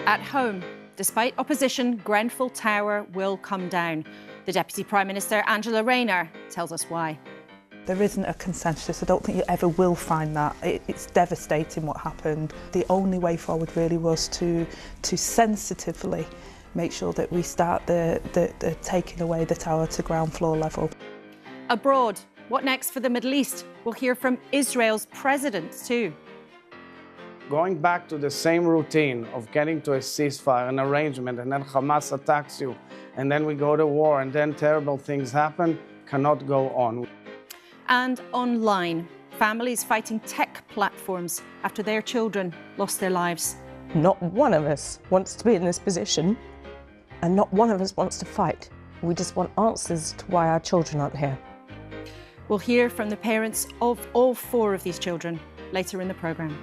At home, despite opposition, Grenfell Tower will come down. The Deputy Prime Minister, Angela Rayner, tells us why. There isn't a consensus. I don't think you ever will find that. It's devastating what happened. The only way forward really was to sensitively make sure that we start the taking away the tower to ground floor level. Abroad, what next for the Middle East? We'll hear from Israel's president too. Going back to the same routine of getting to a ceasefire, an arrangement, and then Hamas attacks you, and then we go to war, and then terrible things happen, cannot go on. And online, families fighting tech platforms after their children lost their lives. Not one of us wants to be in this position, and not one of us wants to fight. We just want answers to why our children aren't here. We'll hear from the parents of all 4 of these children later in the programme.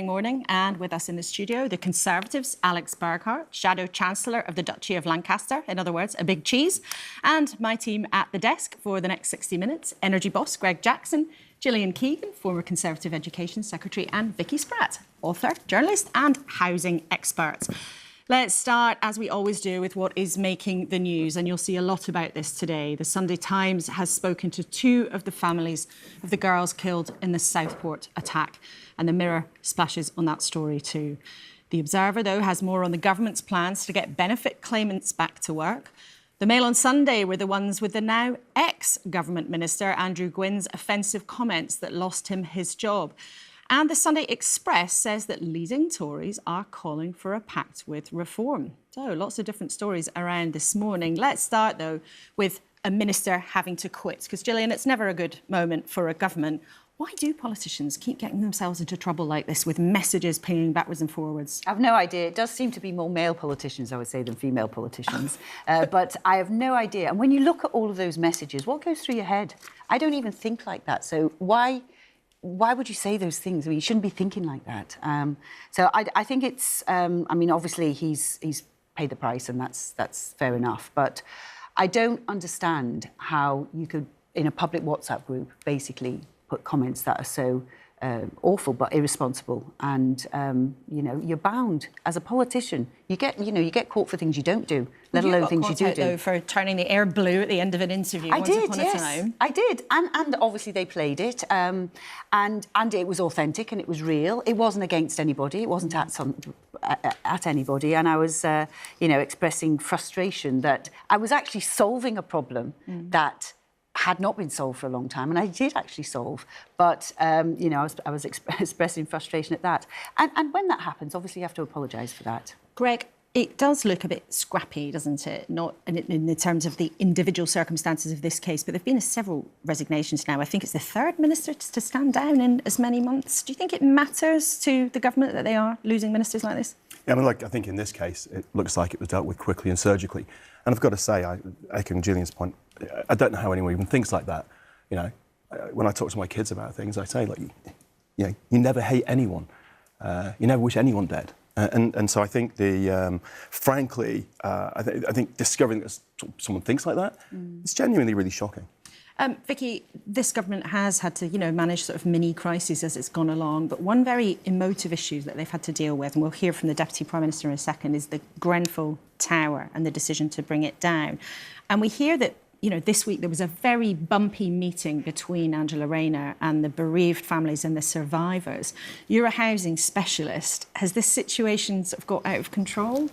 Morning, and with us in the studio, the Conservatives' Alex Burghart, Shadow Chancellor of the Duchy of Lancaster, in other words, a big cheese, and my team at the desk for the next 60 minutes, Energy Boss Greg Jackson, Gillian Keegan, former Conservative Education Secretary, and Vicky Spratt, author, journalist and housing expert. Let's start, as we always do, with what is making the news, and you'll see a lot about this today. The Sunday Times has spoken to 2 of the families of the girls killed in the Southport attack, and the Mirror splashes on that story too. The Observer, though, has more on the government's plans to get benefit claimants back to work. The Mail on Sunday were the ones with the now ex-government minister, Andrew Gwyn's offensive comments that lost him his job. And the Sunday Express says that leading Tories are calling for a pact with reform. So lots of different stories around this morning. Let's start, though, with a minister having to quit. Because, Gillian, it's never a good moment for a government. Why do politicians keep getting themselves into trouble like this with messages pinging backwards and forwards? I've no idea. It does seem to be more male politicians, I would say, than female politicians. But I have no idea. And when you look at all of those messages, what goes through your head? I don't even think like that. So why would you say those things? I mean, you shouldn't be thinking like that. So I think it's, I mean, obviously he's paid the price and that's fair enough. But I don't understand how you could, in a public WhatsApp group, basically put comments that are so awful but irresponsible. And, you know, you're bound as a politician. You get caught for things you don't do, let alone things you do. Though, for turning the air blue at the end of an interview. I did, yes. I did. And obviously they played it. And it was authentic and it was real. It wasn't against anybody. It wasn't at anybody. And I was, you know, expressing frustration that I was actually solving a problem that had not been solved for a long time, and I did actually solve, but you know, I was expressing frustration at that. And when that happens, obviously you have to apologise for that. Greg, it does look a bit scrappy, doesn't it? Not in the terms of the individual circumstances of this case, but there've been several resignations now. I think it's the 3rd minister to stand down in as many months. Do you think it matters to the government that they are losing ministers like this? Yeah, I mean, look, I think in this case, it looks like it was dealt with quickly and surgically. And I've got to say, echoing Gillian's point, I don't know how anyone even thinks like that. You know, when I talk to my kids about things, I say, like, you know, you never hate anyone. You never wish anyone dead. And so I think frankly, I think discovering that someone thinks like that is genuinely really shocking. Vicky, this government has had to, you know, manage sort of mini crises as it's gone along, but one very emotive issue that they've had to deal with, and we'll hear from the Deputy Prime Minister in a second, is the Grenfell Tower and the decision to bring it down. And we hear that, you know, this week there was a very bumpy meeting between Angela Rayner and the bereaved families and the survivors. You're a housing specialist. Has this situation sort of got out of control?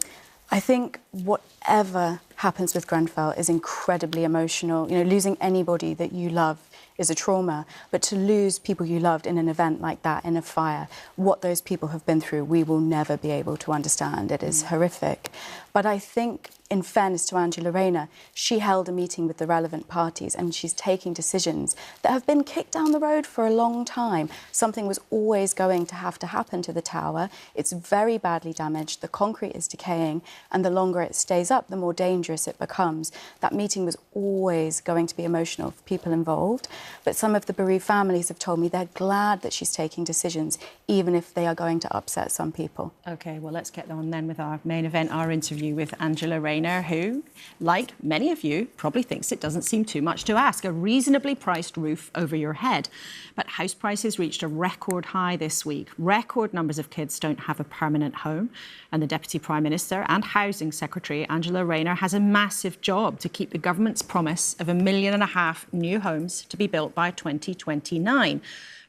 I think whatever happens with Grenfell is incredibly emotional. You know, losing anybody that you love is a trauma, but to lose people you loved in an event like that, in a fire, what those people have been through, we will never be able to understand. It is horrific. But I think in fairness to Angela Rayner, she held a meeting with the relevant parties and she's taking decisions that have been kicked down the road for a long time. Something was always going to have to happen to the tower. It's very badly damaged, the concrete is decaying, and the longer it stays up, the more dangerous it becomes. That meeting was always going to be emotional for people involved, but some of the bereaved families have told me they're glad that she's taking decisions, even if they are going to upset some people. OK, well, let's get on then with our main event, our interview with Angela Rayner, who, like many of you, probably thinks it doesn't seem too much to ask. A reasonably priced roof over your head. But house prices reached a record high this week. Record numbers of kids don't have a permanent home. And the Deputy Prime Minister and Housing Secretary, Angela Rayner, has a massive job to keep the government's promise of 1.5 million new homes to be built by 2029.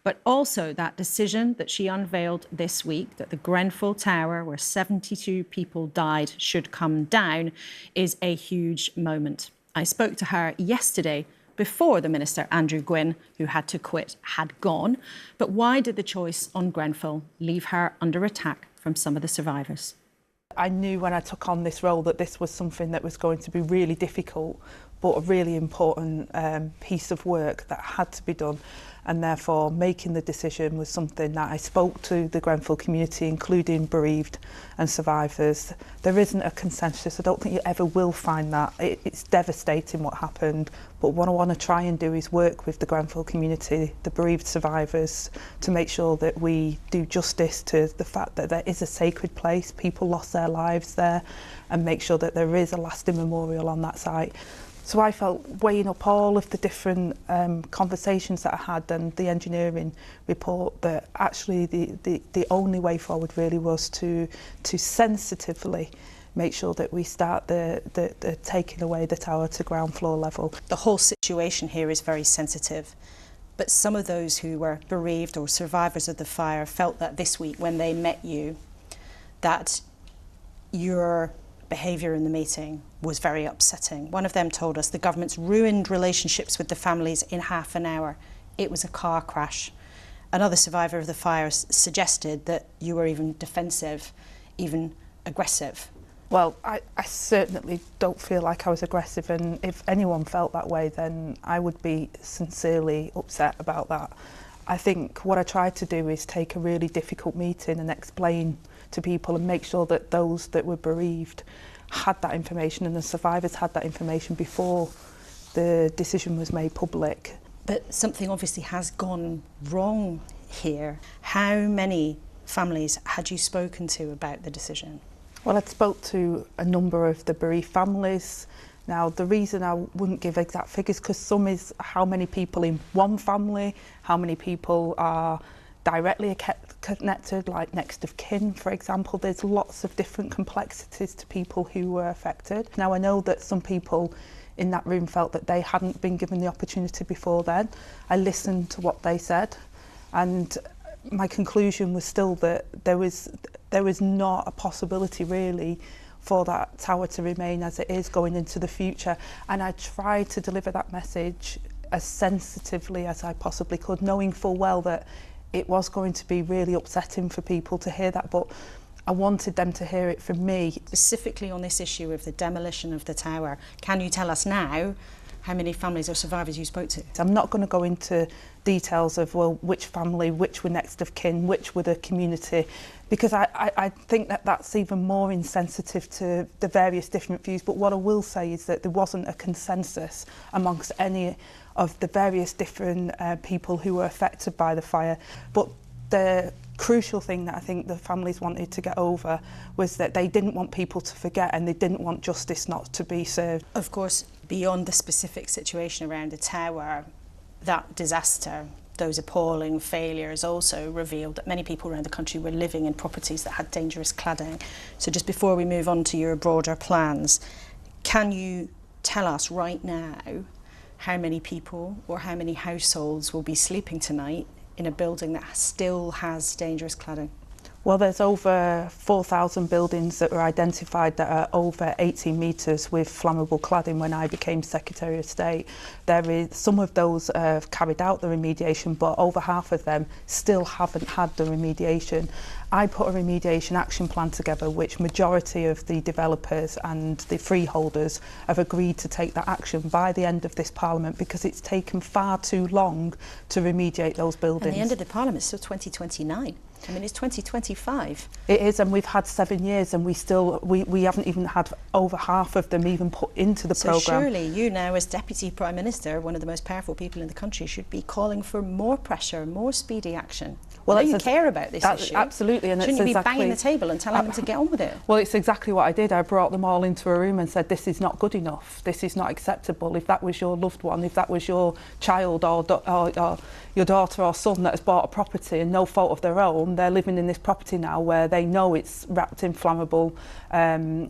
But also that decision that she unveiled this week, that the Grenfell Tower, where 72 people died, should come down, is a huge moment. I spoke to her yesterday before the Minister, Andrew Gwynn, who had to quit, had gone. But why did the choice on Grenfell leave her under attack from some of the survivors? I knew when I took on this role that this was something that was going to be really difficult, but a really important piece of work that had to be done. And therefore making the decision was something that I spoke to the Grenfell community, including bereaved and survivors. There isn't a consensus. I don't think you ever will find that. It's devastating what happened. But what I want to try and do is work with the Grenfell community, the bereaved survivors, to make sure that we do justice to the fact that there is a sacred place. People lost their lives there, and make sure that there is a lasting memorial on that site. So I felt, weighing up all of the different conversations that I had and the engineering report, that actually the only way forward really was to sensitively make sure that we start the taking away the tower to ground floor level. The whole situation here is very sensitive. But some of those who were bereaved or survivors of the fire felt that this week when they met you, that your behaviour in the meeting was very upsetting. One of them told us the government's ruined relationships with the families in half an hour. It was a car crash. Another survivor of the fire suggested that you were even defensive, even aggressive. Well, I certainly don't feel like I was aggressive, and if anyone felt that way, then I would be sincerely upset about that. I think what I tried to do is take a really difficult meeting and explain to people and make sure that those that were bereaved had that information and the survivors had that information before the decision was made public. But something obviously has gone wrong here. How many families had you spoken to about the decision? Well, I'd spoke to a number of the bereaved families. Now, the reason I wouldn't give exact figures, because some is how many people in one family, how many people are directly connected, like next of kin, for example. There's lots of different complexities to people who were affected. Now, I know that some people in that room felt that they hadn't been given the opportunity before then. I listened to what they said, and my conclusion was still that there was not a possibility really for that tower to remain as it is going into the future. And I tried to deliver that message as sensitively as I possibly could, knowing full well that it was going to be really upsetting for people to hear that, but I wanted them to hear it from me. Specifically on this issue of the demolition of the tower, can you tell us now how many families or survivors you spoke to? I'm not going to go into details of, well, which family, which were next of kin, which were the community, because I think that that's even more insensitive to the various different views. But what I will say is that there wasn't a consensus amongst any of the various different people who were affected by the fire. But the crucial thing that I think the families wanted to get over was that they didn't want people to forget, and they didn't want justice not to be served. Of course, beyond the specific situation around the tower, that disaster, those appalling failures also revealed that many people around the country were living in properties that had dangerous cladding. So just before we move on to your broader plans, can you tell us right now how many people or how many households will be sleeping tonight in a building that still has dangerous cladding? Well, there's over 4,000 buildings that were identified that are over 18 metres with flammable cladding when I became Secretary of State. Some of those have carried out the remediation, but over half of them still haven't had the remediation. I put a remediation action plan together which majority of the developers and the freeholders have agreed to take that action by the end of this Parliament, because it's taken far too long to remediate those buildings. And the end of the Parliament is still 2029. I mean, it's 2025. It is, and we've had 7 years and we haven't even had over half of them even put into the programme. So surely you now, as Deputy Prime Minister, one of the most powerful people in the country, should be calling for more pressure, more speedy action. Well, you care about this issue. Absolutely. And shouldn't you be banging the table and telling them to get on with it? Well, it's exactly what I did. I brought them all into a room and said, this is not good enough. This is not acceptable. If that was your loved one, if that was your child or your daughter or son that has bought a property and no fault of their own, they're living in this property now where they know it's wrapped in flammable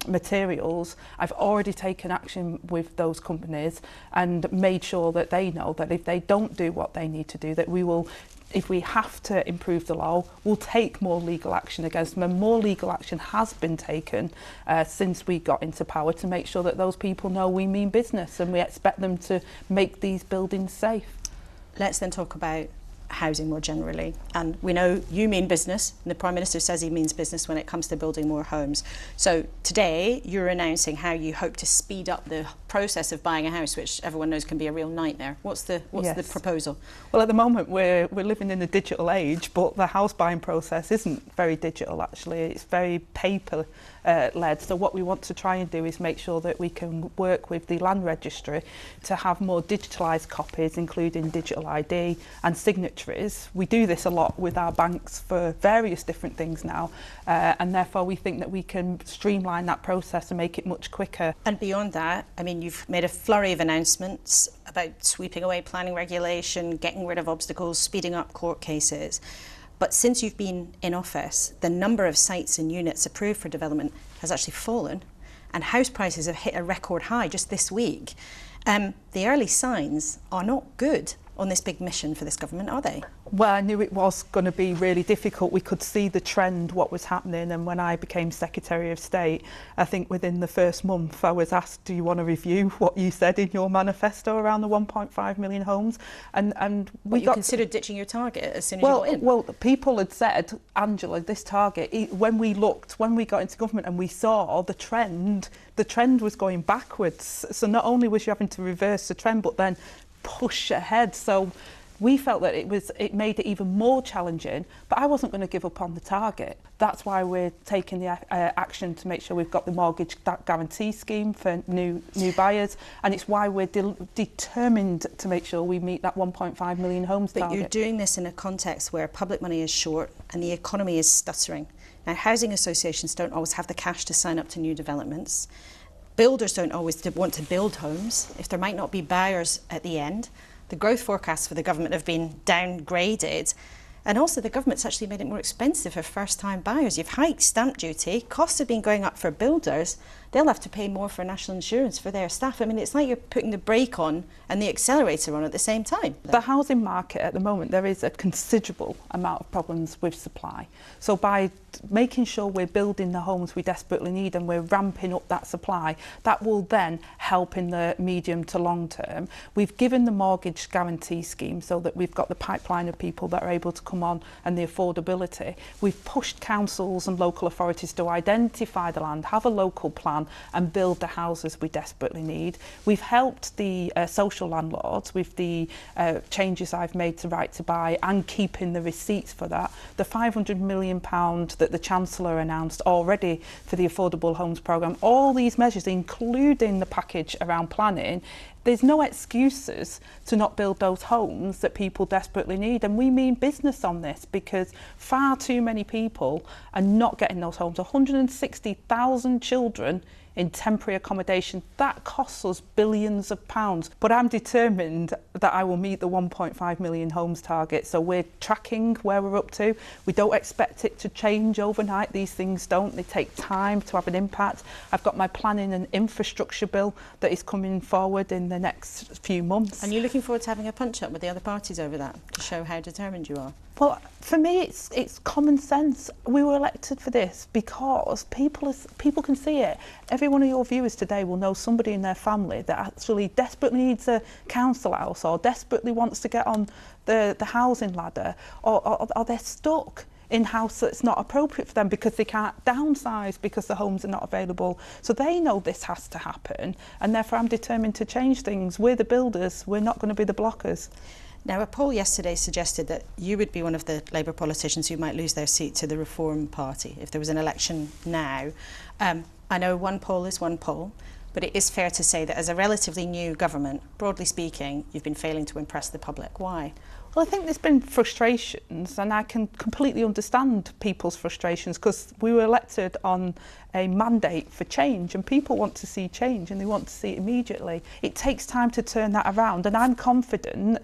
materials. I've already taken action with those companies and made sure that they know that if they don't do what they need to do, that we will, if we have to improve the law, we'll take more legal action against them. And more legal action has been taken since we got into power to make sure that those people know we mean business and we expect them to make these buildings safe. Let's then talk about housing more generally. And we know you mean business, and the Prime Minister says he means business when it comes to building more homes. So today you're announcing how you hope to speed up the process of buying a house, which everyone knows can be a real nightmare. What's the proposal? Well, at the moment we're living in the digital age, but the house buying process isn't very digital actually. It's very paper led. So what we want to try and do is make sure that we can work with the land registry to have more digitalised copies, including digital ID and signatories. We do this a lot with our banks for various different things now, and therefore we think that we can streamline that process and make it much quicker. And beyond that, I mean, you've made a flurry of announcements about sweeping away planning regulation, getting rid of obstacles, speeding up court cases. But since you've been in office, the number of sites and units approved for development has actually fallen, and house prices have hit a record high just this week. The early signs are not good on this big mission for this government, are they? Well, I knew it was going to be really difficult. We could see the trend, what was happening, and when I became Secretary of State, I think within the first month I was asked, do you want to review what you said in your manifesto around the 1.5 million homes? And we you considered ditching your target as soon as you got in? Well, people had said, Angela, this target, when we got into government and we saw the trend was going backwards. So not only was you having to reverse the trend, but then push ahead. So we felt that it made it even more challenging, but I wasn't going to give up on the target. That's why we're taking the action to make sure we've got the mortgage guarantee scheme for new buyers, and it's why we're determined to make sure we meet that 1.5 million homes target. But you're doing this in a context where public money is short and the economy is stuttering. Now, housing associations don't always have the cash to sign up to new developments. Builders don't always want to build homes if there might not be buyers at the end. The growth forecasts for the government have been downgraded. And also the government's actually made it more expensive for first-time buyers. You've hiked stamp duty, costs have been going up for builders. They'll have to pay more for national insurance for their staff. I mean, it's like you're putting the brake on and the accelerator on at the same time. The housing market at the moment, there is a considerable amount of problems with supply. So by making sure we're building the homes we desperately need and we're ramping up that supply, that will then help in the medium to long term. We've given the mortgage guarantee scheme so that we've got the pipeline of people that are able to come on and the affordability. We've pushed councils and local authorities to identify the land, have a local plan and build the houses we desperately need. We've helped the social landlords with the changes I've made to Right to Buy and keeping the receipts for that. The £500 million that the Chancellor announced already for the Affordable Homes Programme, all these measures, including the package around planning, there's no excuses to not build those homes that people desperately need. And we mean business on this because far too many people are not getting those homes. 160,000 children in temporary accommodation. That costs us billions of pounds. But I'm determined that I will meet the 1.5 million homes target. So we're tracking where we're up to. We don't expect it to change overnight. These things don't. They take time to have an impact. I've got my planning and infrastructure bill that is coming forward in the next few months. And you're looking forward to having a punch-up with the other parties over that to show how determined you are? Well, for me, it's common sense. We were elected for this because people can see it. Every one of your viewers today will know somebody in their family that actually desperately needs a council house or desperately wants to get on the housing ladder, or they're stuck in house that's not appropriate for them because they can't downsize because the homes are not available. So they know this has to happen, and therefore I'm determined to change things. We're the builders, we're not going to be the blockers. Now, a poll yesterday suggested that you would be one of the Labour politicians who might lose their seat to the Reform Party if there was an election now. I know one poll is one poll, but it is fair to say that as a relatively new government, broadly speaking, you've been failing to impress the public. Why? Well, I think there's been frustrations, and I can completely understand people's frustrations because we were elected on a mandate for change, and people want to see change and they want to see it immediately. It takes time to turn that around, and I'm confident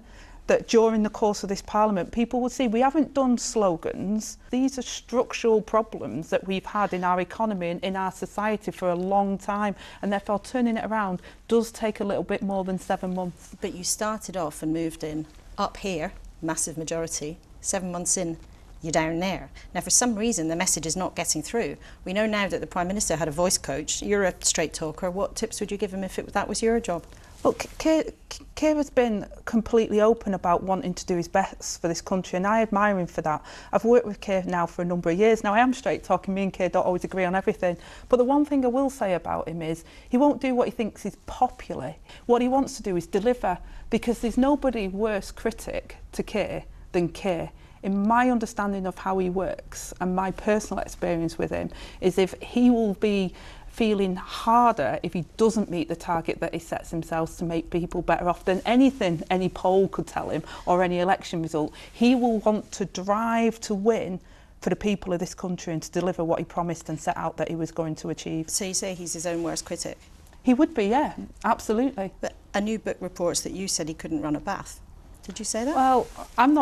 that during the course of this Parliament, people will see we haven't done slogans. These are structural problems that we've had in our economy and in our society for a long time, and therefore turning it around does take a little bit more than 7 months. But you started off and moved in up here, massive majority, 7 months in, you're down there. Now, for some reason, the message is not getting through. We know now that the Prime Minister had a voice coach. You're a straight talker. What tips would you give him if that was your job? Look, Keir has been completely open about wanting to do his best for this country, and I admire him for that. I've worked with Keir now for a number of years. Now, I am straight talking. Me and Keir don't always agree on everything. But the one thing I will say about him is he won't do what he thinks is popular. What he wants to do is deliver, because there's nobody worse critic to Keir than Keir. In my understanding of how he works and my personal experience with him is if he will be feeling harder if he doesn't meet the target that he sets himself to make people better off than anything any poll could tell him or any election result. He will want to drive to win for the people of this country and to deliver what he promised and set out that he was going to achieve. So you say he's his own worst critic? He would be, yeah, absolutely. But a new book reports that you said he couldn't run a bath. Did you say that? Well, I'm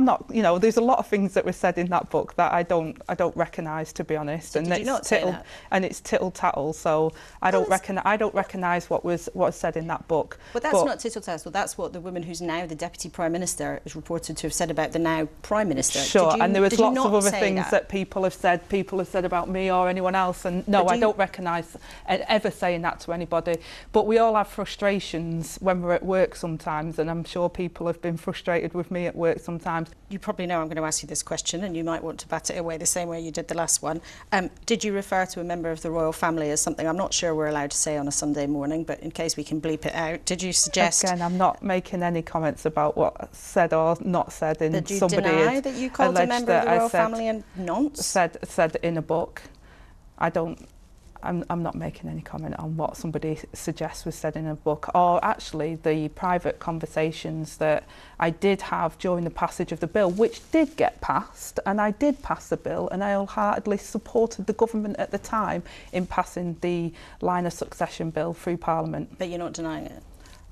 not, you know, there's a lot of things that were said in that book that I don't recognise, to be honest. So and did you not say that? And it's tittle tattle, so I don't recognise what was said in that book. But that's not tittle tattle. That's what the woman who's now the Deputy Prime Minister is reported to have said about the now Prime Minister. Sure, and there was lots of other things that people have said about me or anyone else, and no, I don't recognise ever saying that to anybody. But we all have frustrations when we're at work sometimes, and I'm sure people have been frustrated with me at work sometimes. You probably know I'm going to ask you this question, and you might want to bat it away the same way you did the last one. Did you refer to a member of the royal family as something I'm not sure we're allowed to say on a Sunday morning, but in case we can bleep it out, did you suggest... Again, I'm not making any comments about what said or not said in did you somebody deny that you called a member of the royal family a nonce? Said in a book. I'm not making any comment on what somebody suggests was said in a book, or actually the private conversations that I did have during the passage of the bill, which did get passed, and I did pass the bill, and I wholeheartedly supported the government at the time in passing the line of succession bill through Parliament. But you're not denying it?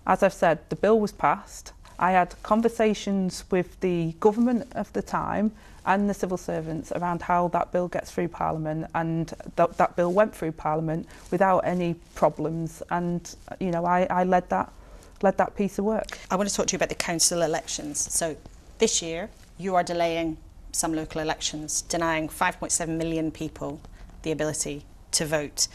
As I've said, the bill was passed. I had conversations with the government of the time and the civil servants around how that bill gets through Parliament, and that bill went through Parliament without any problems, and you know, I led that piece of work. I want to talk to you about the council elections. So this year you are delaying some local elections, denying 5.7 million people the ability to vote.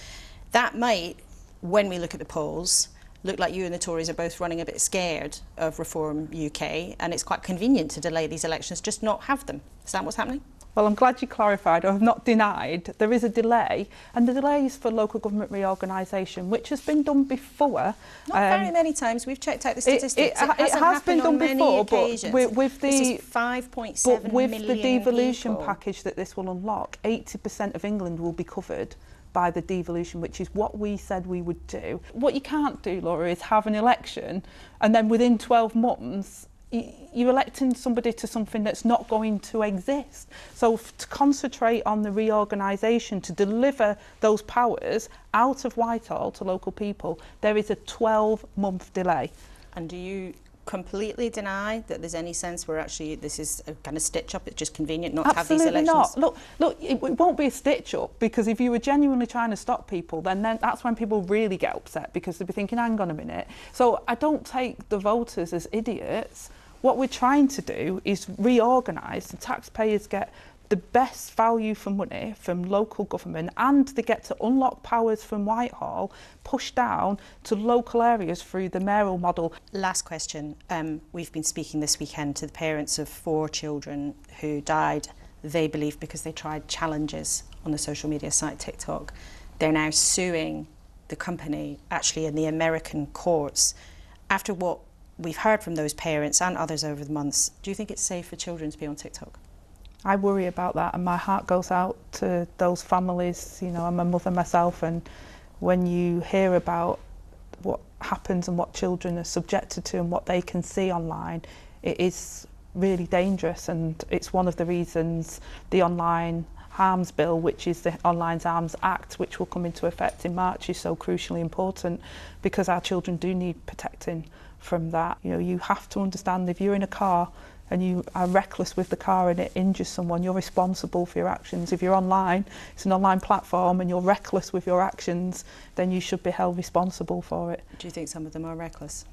That might, when we look at the polls, look like you and the Tories are both running a bit scared of Reform UK, and it's quite convenient to delay these elections, just not have them. Is that what's happening? Well, I'm glad you clarified. I've not denied there is a delay, and the delay is for local government reorganisation, which has been done before. Not very many times. We've checked out the statistics. It has been done before, but with the this is 5.7 million with the devolution people. package that this will unlock, 80% of England will be covered by the devolution, which is what we said we would do. What you can't do, Laura, is have an election and then within 12 months you're electing somebody to something that's not going to exist. So to concentrate on the reorganisation, to deliver those powers out of Whitehall to local people, there is a 12-month delay. And do you completely deny that there's any sense where actually this is a kind of stitch-up, it's just convenient not to have these elections? Absolutely not. Look, it won't be a stitch-up, because if you were genuinely trying to stop people, then that's when people really get upset, because they'll be thinking, hang on a minute. So I don't take the voters as idiots. What we're trying to do is reorganise. The taxpayers get the best value for money from local government, and they get to unlock powers from Whitehall, push down to local areas through the mayoral model. Last question. We've been speaking this weekend to the parents of 4 children who died, they believe, because they tried challenges on the social media site TikTok. They're now suing the company, actually in the American courts. After what we've heard from those parents and others over the months, do you think it's safe for children to be on TikTok? I worry about that, and my heart goes out to those families. You know, I'm a mother myself, and when you hear about what happens and what children are subjected to and what they can see online, it is really dangerous, and it's one of the reasons the Online Harms Bill, which is the Online Harms Act, which will come into effect in March, is so crucially important, because our children do need protecting from that. You know, you have to understand, if you're in a car and you are reckless with the car and it injures someone, you're responsible for your actions. If you're online, it's an online platform, and you're reckless with your actions, then you should be held responsible for it. Do you think some of them are reckless?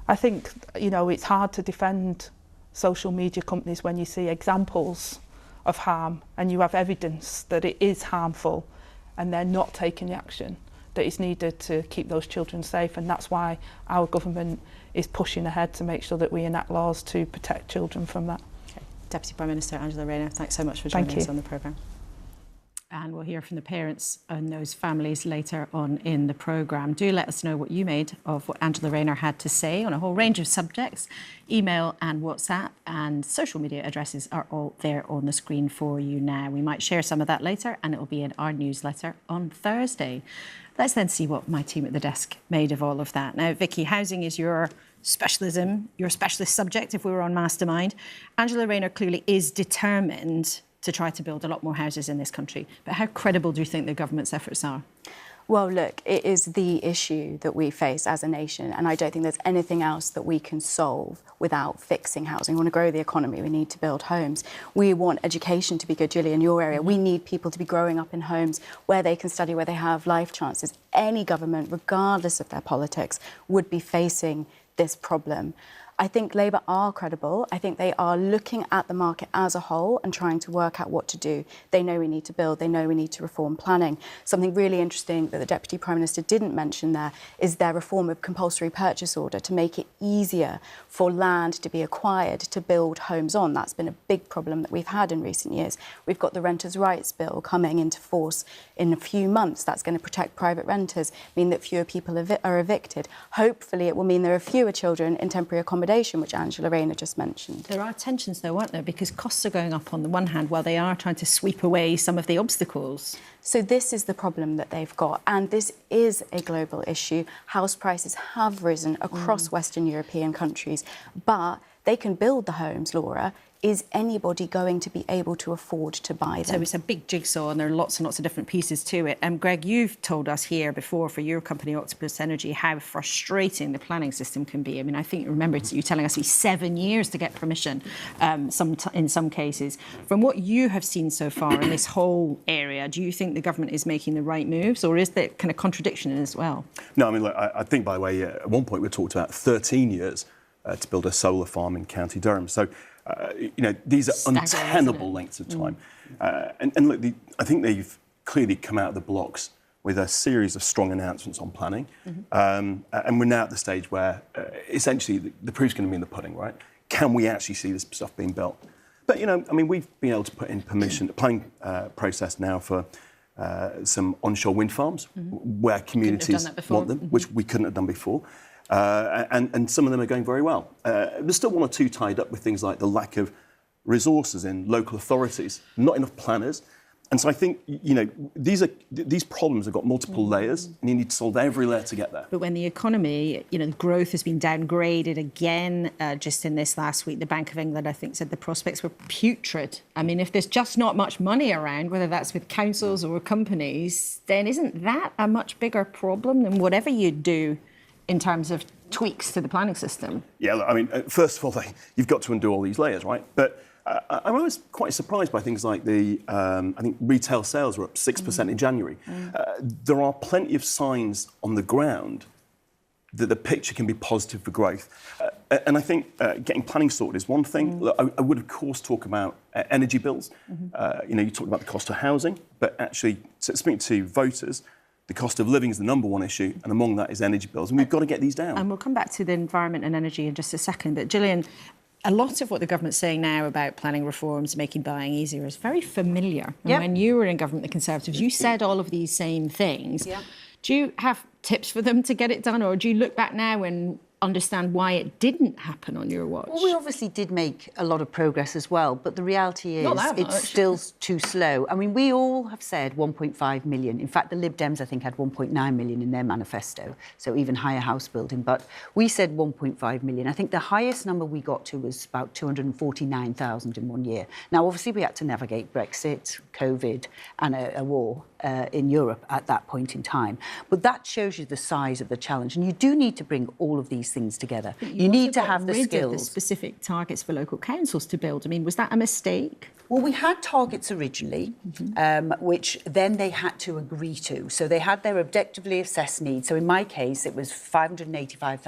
I think, you know, it's hard to defend social media companies when you see examples of harm and you have evidence that it is harmful, and they're not taking the action that is needed to keep those children safe. And that's why our government is pushing ahead to make sure that we enact laws to protect children from that. Okay. Deputy Prime Minister Angela Rayner, thanks so much for joining us on the programme. And we'll hear from the parents and those families later on in the programme. Do let us know what you made of what Angela Rayner had to say on a whole range of subjects. Email and WhatsApp and social media addresses are all there on the screen for you now. We might share some of that later, and it will be in our newsletter on Thursday. Let's then see what my team at the desk made of all of that. Now, Vicky, housing is your specialism, your specialist subject if we were on Mastermind. Angela Rayner clearly is determined to try to build a lot more houses in this country. But how credible do you think the government's efforts are? Well, look, it is the issue that we face as a nation, and I don't think there's anything else that we can solve without fixing housing. We want to grow the economy, we need to build homes. We want education to be good, Julie, in your area. We need people to be growing up in homes where they can study, where they have life chances. Any government, regardless of their politics, would be facing this problem. I think Labour are credible. I think they are looking at the market as a whole and trying to work out what to do. They know we need to build. They know we need to reform planning. Something really interesting that the Deputy Prime Minister didn't mention there is their reform of compulsory purchase order to make it easier for land to be acquired to build homes on. That's been a big problem that we've had in recent years. We've got the Renters' Rights Bill coming into force in a few months. That's going to protect private renters, mean that fewer people are evicted. Hopefully it will mean there are fewer children in temporary accommodation, which Angela Rayner just mentioned. There are tensions, though, aren't there? Because costs are going up on the one hand, while they are trying to sweep away some of the obstacles. So this is the problem that they've got, and this is a global issue. House prices have risen across Western European countries, but they can build the homes, Laura. Is anybody going to be able to afford to buy them? So it's a big jigsaw, and there are lots and lots of different pieces to it. Greg, you've told us here before for your company, Octopus Energy, how frustrating the planning system can be. I mean, I think, remember you telling us it's 7 years to get permission in some cases. From what you have seen so far in this whole area, do you think the government is making the right moves, or is there kind of contradiction in it as well? No, I mean, look, I think, by the way, at one point we talked about 13 years to build a solar farm in County Durham. So, you know, these are untenable lengths of time. And look, I think they've clearly come out of the blocks with a series of strong announcements on planning. And we're now at the stage where essentially the proof's going to be in the pudding, right? Can we actually see this stuff being built? But, you know, I mean, we've been able to put in planning process now for some onshore wind farms where communities want them, which we couldn't have done before. And some of them are going very well. There's still one or two tied up with things like the lack of resources in local authorities, not enough planners, And so I think, these problems have got multiple layers, and you need to solve every layer to get there. But when the economy, growth has been downgraded again, just in this last week, the Bank of England, I think, said the prospects were putrid. I mean, if there's just not much money around, whether that's with councils or companies, then isn't that a much bigger problem than whatever you do in terms of tweaks to the planning system? Yeah, look, I mean, first of all, you've got to undo all these layers, right? But I was quite surprised by things like I think retail sales were up 6% in January. There are plenty of signs on the ground that the picture can be positive for growth. And I think getting planning sorted is one thing. Look, I would, of course, talk about energy bills. You talk about the cost of housing, but actually, speaking to voters, the cost of living is the number one issue, and among that is energy bills. And we've got to get these down. And we'll come back to the environment and energy in just a second. But Gillian, a lot of what the government's saying now about planning reforms, making buying easier, is very familiar. And when you were in government, the Conservatives, you said all of these same things. Yep. Do you have tips for them to get it done, or do you look back now and understand why it didn't happen on your watch? Well, we obviously did make a lot of progress as well, but the reality is it's still too slow. I mean, we all have said 1.5 million. In fact, the Lib Dems, I think, had 1.9 million in their manifesto, so even higher house building. But we said 1.5 million. I think the highest number we got to was about 249,000 in 1 year. Now, obviously, we had to navigate Brexit, COVID, and a war in Europe at that point in time. But that shows you the size of the challenge. And you do need to bring all of these things together. You need to have the skills. The specific targets for local councils to build. I mean, was that a mistake? Well, we had targets originally, which then they had to agree to. So they had their objectively assessed needs. So in my case, it was 585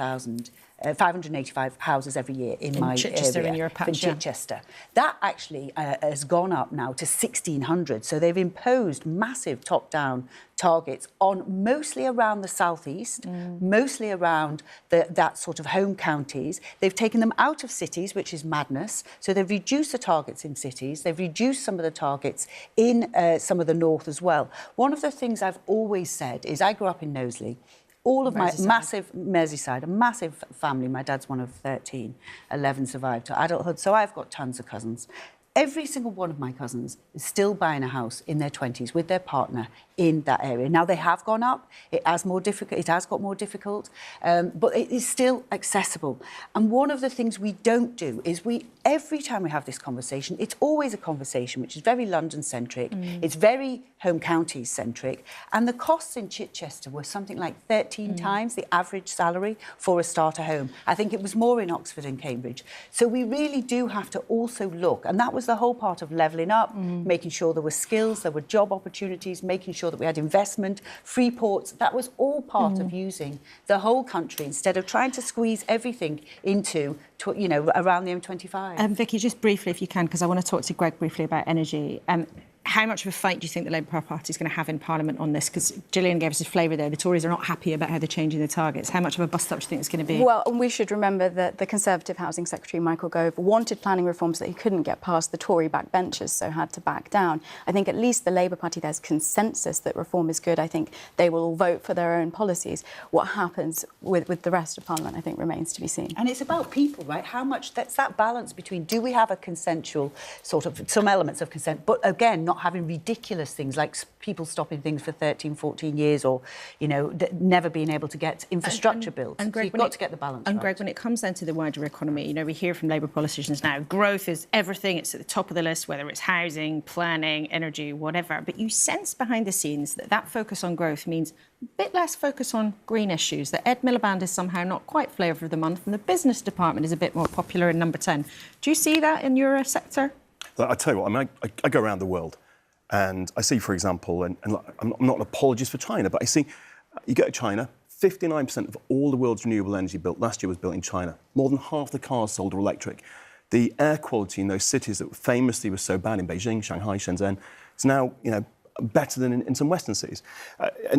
houses every year in my Chichester, area. in your patch, in Chichester. That actually has gone up now to 1,600. So they've imposed massive top-down targets on mostly around the southeast, mostly around that sort of home counties. They've taken them out of cities, which is madness. So they've reduced the targets in cities. They've reduced some of the targets in some of the north as well. One of the things I've always said is I grew up in Knowsley. All of my massive Merseyside, a massive family. My dad's one of 13. 11 survived to adulthood, so I've got tons of cousins. Every single one of my cousins is still buying a house in their 20s with their partner in that area. Now, they have gone up. It has got more difficult, but it is still accessible. And one of the things we don't do is every time we have this conversation, it's always a conversation which is very London-centric. It's very home counties-centric. And the costs in Chichester were something like 13 times the average salary for a starter home. I think it was more in Oxford and Cambridge. So we really do have to also look, and that was the whole part of levelling up, making sure there were skills, there were job opportunities, making sure that we had investment, free ports. That was all part of using the whole country instead of trying to squeeze everything into, around the M25. Vicky, just briefly, if you can, because I want to talk to Greg briefly about energy. How much of a fight do you think the Labour Party is going to have in Parliament on this? Because Gillian gave us a flavour there. The Tories are not happy about how they're changing the targets. How much of a bust-up do you think it's going to be? Well, and we should remember that the Conservative Housing Secretary, Michael Gove, wanted planning reforms that he couldn't get past the Tory backbenchers, so had to back down. I think at least the Labour Party, there's consensus that reform is good. I think they will all vote for their own policies. What happens with the rest of Parliament, I think, remains to be seen. And it's about people, right? How much, that's that balance between, do we have a consensual sort of, some elements of consent, but again, not having ridiculous things like people stopping things for 13, 14 years or, never being able to get infrastructure built. And Greg, so you've got to get the balance right. Greg, when it comes down to the wider economy, we hear from Labour politicians now, growth is everything. It's at the top of the list, whether it's housing, planning, energy, whatever. But you sense behind the scenes that focus on growth means a bit less focus on green issues, that Ed Miliband is somehow not quite flavour of the month and the business department is a bit more popular in number 10. Do you see that in your sector? I tell you what, I go around the world. And I see, for example, and I'm not an apologist for China, but I see, you go to China, 59% of all the world's renewable energy built last year was built in China. More than half the cars sold are electric. The air quality in those cities that famously was so bad in Beijing, Shanghai, Shenzhen, is now, better than in some Western cities.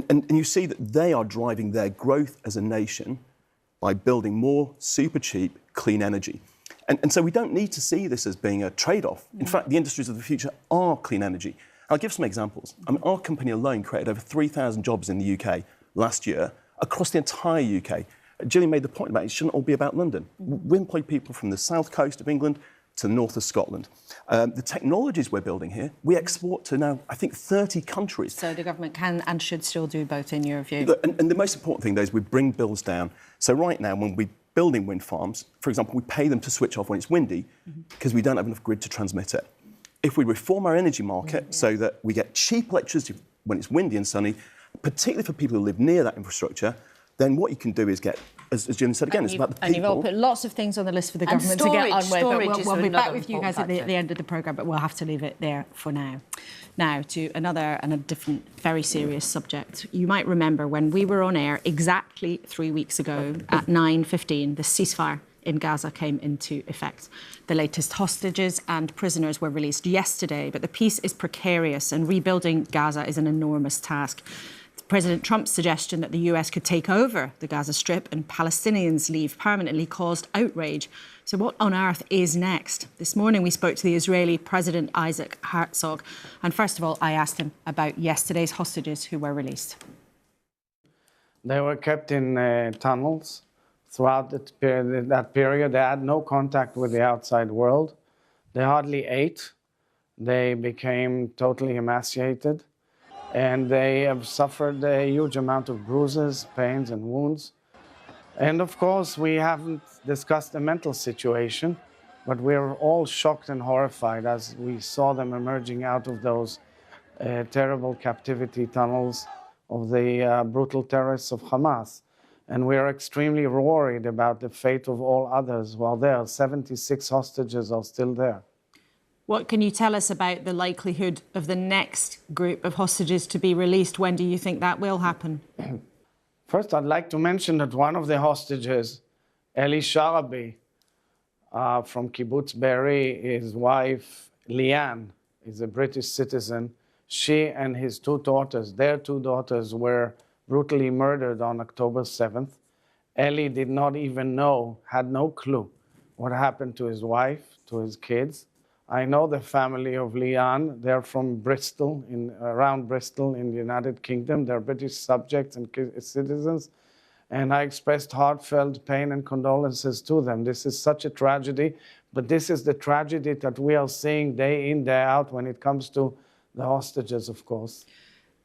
And you see that they are driving their growth as a nation by building more super cheap, clean energy. And so we don't need to see this as being a trade-off. In fact, the industries of the future are clean energy. I'll give some examples. Our company alone created over 3,000 jobs in the UK last year across the entire UK. Gillian made the point about it shouldn't all be about London. We employ people from the south coast of England, to the north of Scotland. The technologies we're building here, we export to now, I think, 30 countries. So the government can and should still do both, in your view? Look, and the most important thing, though, is we bring bills down. So right now, when we're building wind farms, for example, we pay them to switch off when it's windy because we don't have enough grid to transmit it. If we reform our energy market so that we get cheap electricity when it's windy and sunny, particularly for people who live near that infrastructure, then what you can do is get, as Gillian said again, it's about the people. And you've all put lots of things on the list for the government to get on with. But we'll be back with you guys at the end of the programme, but we'll have to leave it there for now. Now, to another and a different, very serious subject. You might remember when we were on air exactly 3 weeks ago at 9:15, the ceasefire in Gaza came into effect. The latest hostages and prisoners were released yesterday, but the peace is precarious and rebuilding Gaza is an enormous task. President Trump's suggestion that the US could take over the Gaza Strip and Palestinians leave permanently caused outrage. So what on earth is next? This morning we spoke to the Israeli President Isaac Herzog. And first of all, I asked him about yesterday's hostages who were released. They were kept in tunnels throughout that period. They had no contact with the outside world. They hardly ate. They became totally emaciated. And they have suffered a huge amount of bruises, pains, and wounds. And of course, we haven't discussed the mental situation, but we're all shocked and horrified as we saw them emerging out of those terrible captivity tunnels of the brutal terrorists of Hamas. And we are extremely worried about the fate of all others while there. 76 hostages are still there. What can you tell us about the likelihood of the next group of hostages to be released? When do you think that will happen? First, I'd like to mention that one of the hostages, Eli Sharabi, from Kibbutz Be'eri, his wife, Leanne, is a British citizen. She and his two daughters, their two daughters, were brutally murdered on October 7th. Eli did not even know, had no clue what happened to his wife, to his kids. I know the family of Leanne. They're from Bristol, around Bristol in the United Kingdom. They're British subjects and citizens. And I expressed heartfelt pain and condolences to them. This is such a tragedy, but this is the tragedy that we are seeing day in, day out when it comes to the hostages, of course.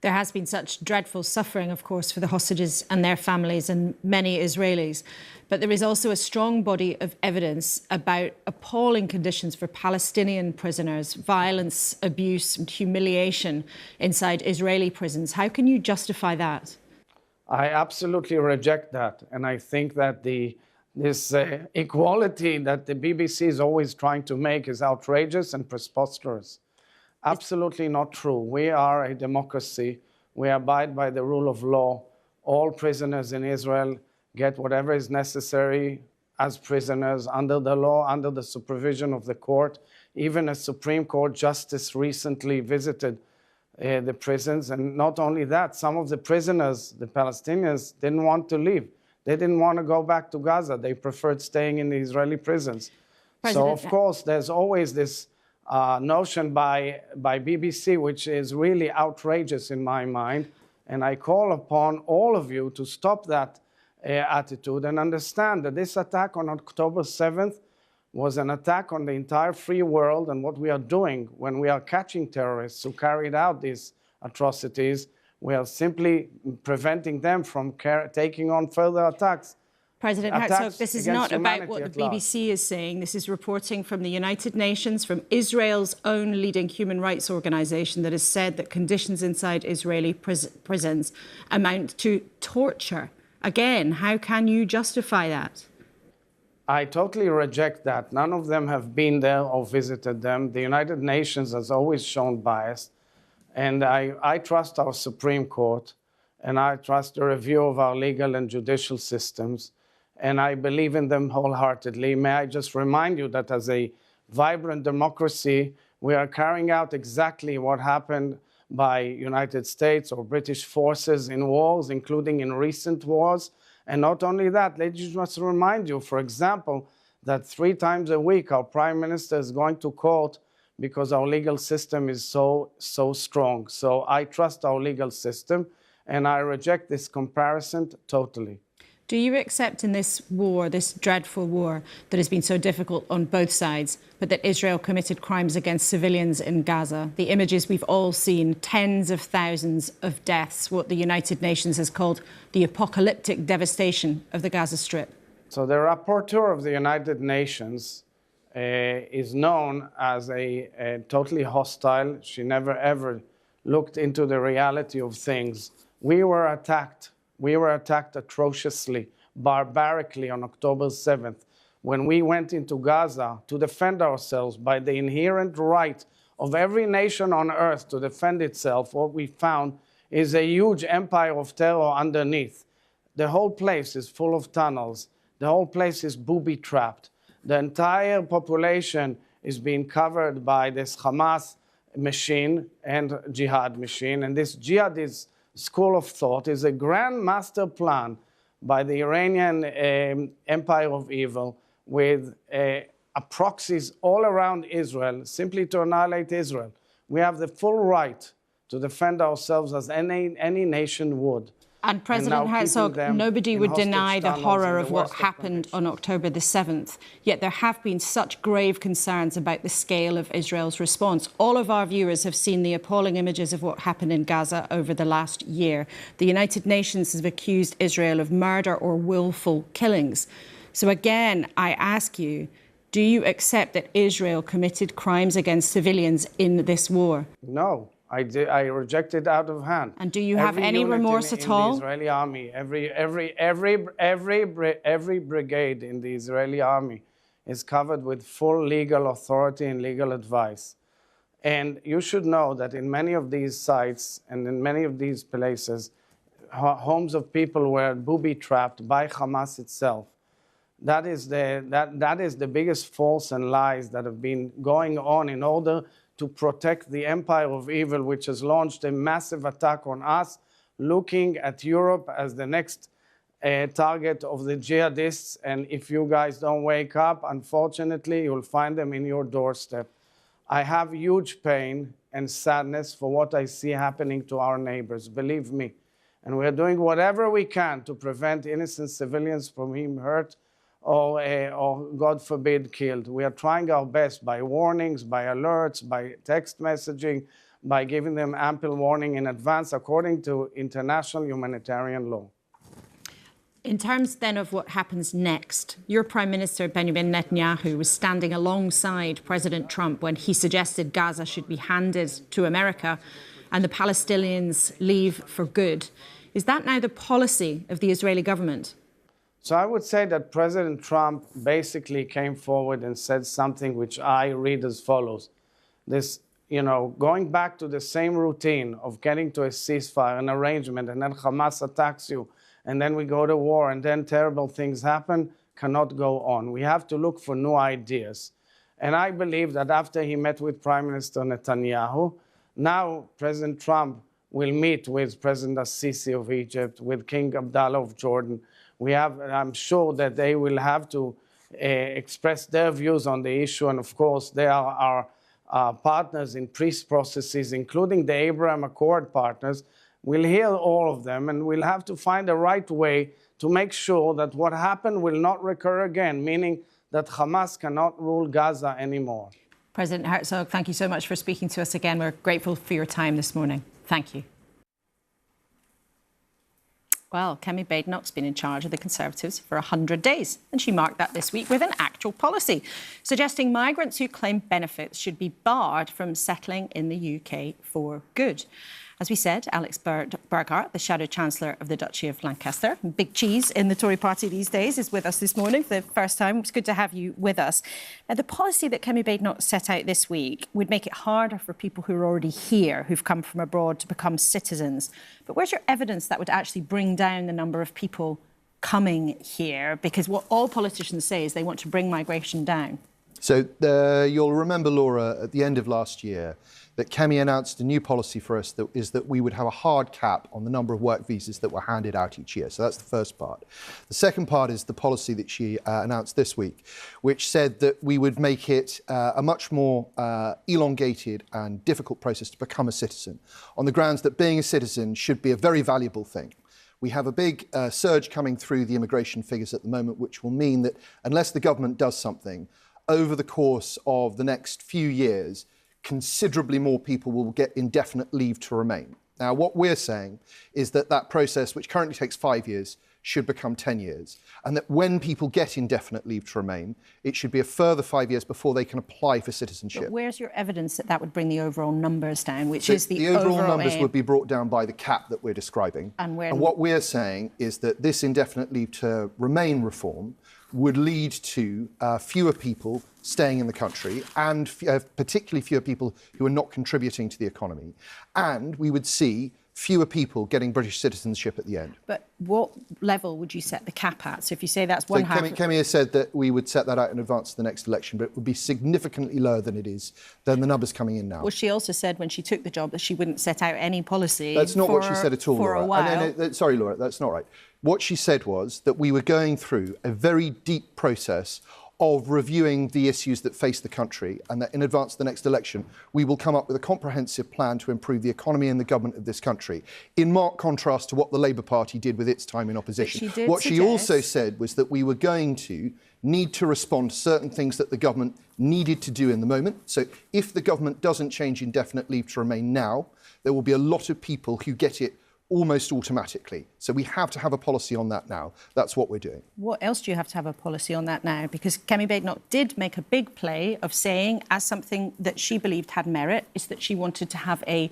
There has been such dreadful suffering, of course, for the hostages and their families and many Israelis. But there is also a strong body of evidence about appalling conditions for Palestinian prisoners, violence, abuse and humiliation inside Israeli prisons. How can you justify that? I absolutely reject that. And I think that this equality that the BBC is always trying to make is outrageous and preposterous. Absolutely not true. We are a democracy. We abide by the rule of law. All prisoners in Israel get whatever is necessary as prisoners under the law, under the supervision of the court. Even a Supreme Court justice recently visited the prisons. And not only that, some of the prisoners, the Palestinians, didn't want to leave. They didn't want to go back to Gaza. They preferred staying in the Israeli prisons. So, of course, there's always this notion by BBC, which is really outrageous in my mind. And I call upon all of you to stop that attitude and understand that this attack on October 7th was an attack on the entire free world. And what we are doing when we are catching terrorists who carried out these atrocities, we are simply preventing them from taking on further attacks. President Herzog, this is not about what the BBC is saying. This is reporting from the United Nations, from Israel's own leading human rights organisation that has said that conditions inside Israeli prisons amount to torture. Again, how can you justify that? I totally reject that. None of them have been there or visited them. The United Nations has always shown bias. And I trust our Supreme Court, and I trust the review of our legal and judicial systems. And I believe in them wholeheartedly. May I just remind you that as a vibrant democracy, we are carrying out exactly what happened by United States or British forces in wars, including in recent wars. And not only that, let me just remind you, for example, that 3 times a week our Prime Minister is going to court because our legal system is so strong. So I trust our legal system, and I reject this comparison totally. Do you accept in this war, this dreadful war that has been so difficult on both sides, but that Israel committed crimes against civilians in Gaza? The images we've all seen, tens of thousands of deaths, what the United Nations has called the apocalyptic devastation of the Gaza Strip. So the rapporteur of the United Nations is known as a totally hostile. She never ever looked into the reality of things. We were attacked. We were attacked atrociously, barbarically on October 7th, when we went into Gaza to defend ourselves by the inherent right of every nation on earth to defend itself. What we found is a huge empire of terror underneath. The whole place is full of tunnels. The whole place is booby-trapped. The entire population is being covered by this Hamas machine and jihad machine. And this jihadist school of thought is a grand master plan by the Iranian empire of evil with proxies all around Israel, simply to annihilate Israel. We have the full right to defend ourselves as any nation would. And President Herzog, nobody would deny the horror of what happened on October the 7th, yet there have been such grave concerns about the scale of Israel's response. All of our viewers have seen the appalling images of what happened in Gaza over the last year. The United Nations has accused Israel of murder or willful killings. So again, I ask you, do you accept that Israel committed crimes against civilians in this war? No. I reject it out of hand. And do you have any remorse at all? In the Israeli army, every brigade in the Israeli army is covered with full legal authority and legal advice. And you should know that in many of these sites and in many of these places, homes of people were booby-trapped by Hamas itself. That is the biggest false and lies that have been going on in order to protect the empire of evil, which has launched a massive attack on us, looking at Europe as the next target of the jihadists. And if you guys don't wake up, unfortunately, you'll find them in your doorstep. I have huge pain and sadness for what I see happening to our neighbors, believe me. And we're doing whatever we can to prevent innocent civilians from being hurt or God forbid, killed. We are trying our best by warnings, by alerts, by text messaging, by giving them ample warning in advance according to international humanitarian law. In terms then of what happens next, your Prime Minister Benjamin Netanyahu was standing alongside President Trump when he suggested Gaza should be handed to America and the Palestinians leave for good. Is that now the policy of the Israeli government? So I would say that President Trump basically came forward and said something which I read as follows. This, going back to the same routine of getting to a ceasefire, an arrangement, and then Hamas attacks you, and then we go to war, and then terrible things happen, cannot go on. We have to look for new ideas. And I believe that after he met with Prime Minister Netanyahu, now President Trump will meet with President Sisi of Egypt, with King Abdullah of Jordan. I'm sure that they will have to express their views on the issue. And of course, they are our partners in peace processes, including the Abraham Accord partners. We'll hear all of them, and we'll have to find the right way to make sure that what happened will not recur again, meaning that Hamas cannot rule Gaza anymore. President Herzog, thank you so much for speaking to us again. We're grateful for your time this morning. Thank you. Well, Kemi Badenoch's been in charge of the Conservatives for 100 days, and she marked that this week with an actual policy, suggesting migrants who claim benefits should be barred from settling in the UK for good. As we said, Alex Burghart, the Shadow Chancellor of the Duchy of Lancaster, big cheese in the Tory party these days, is with us this morning for the first time. It's good to have you with us. Now, the policy that Kemi Badenoch set out this week would make it harder for people who are already here, who've come from abroad, to become citizens. But where's your evidence that would actually bring down the number of people coming here? Because what all politicians say is they want to bring migration down. So you'll remember, Laura, at the end of last year, that Kemi announced a new policy for us that is that we would have a hard cap on the number of work visas that were handed out each year. So that's the first part. The second part is the policy that she announced this week, which said that we would make it a much more elongated and difficult process to become a citizen, on the grounds that being a citizen should be a very valuable thing. We have a big surge coming through the immigration figures at the moment, which will mean that unless the government does something, over the course of the next few years, considerably more people will get indefinite leave to remain. Now, what we're saying is that that process, which currently takes 5 years, should become 10 years. And that when people get indefinite leave to remain, it should be a further 5 years before they can apply for citizenship. But where's your evidence that that would bring the overall numbers down, which is the overall numbers would be brought down by the cap that we're describing. And what we're saying is that this indefinite leave to remain reform would lead to fewer people staying in the country and particularly fewer people who are not contributing to the economy. And we would see fewer people getting British citizenship at the end. But what level would you set the cap at? So if you say that's one half... Kemi has said that we would set that out in advance of the next election, but it would be significantly lower than the numbers coming in now. Well, she also said when she took the job that she wouldn't set out any policy. That's not what she said at all, Laura. For a while. No, sorry, Laura, that's not right. What she said was that we were going through a very deep process of reviewing the issues that face the country, and that in advance of the next election, we will come up with a comprehensive plan to improve the economy and the government of this country, in marked contrast to what the Labour Party did with its time in opposition. What she also said was that we were going to need to respond to certain things that the government needed to do in the moment. So if the government doesn't change indefinite leave to remain now, there will be a lot of people who get it almost automatically. So we have to have a policy on that now. That's what we're doing. What else do you have to have a policy on that now? Because Kemi Badenoch did make a big play of saying, as something that she believed had merit, is that she wanted to have a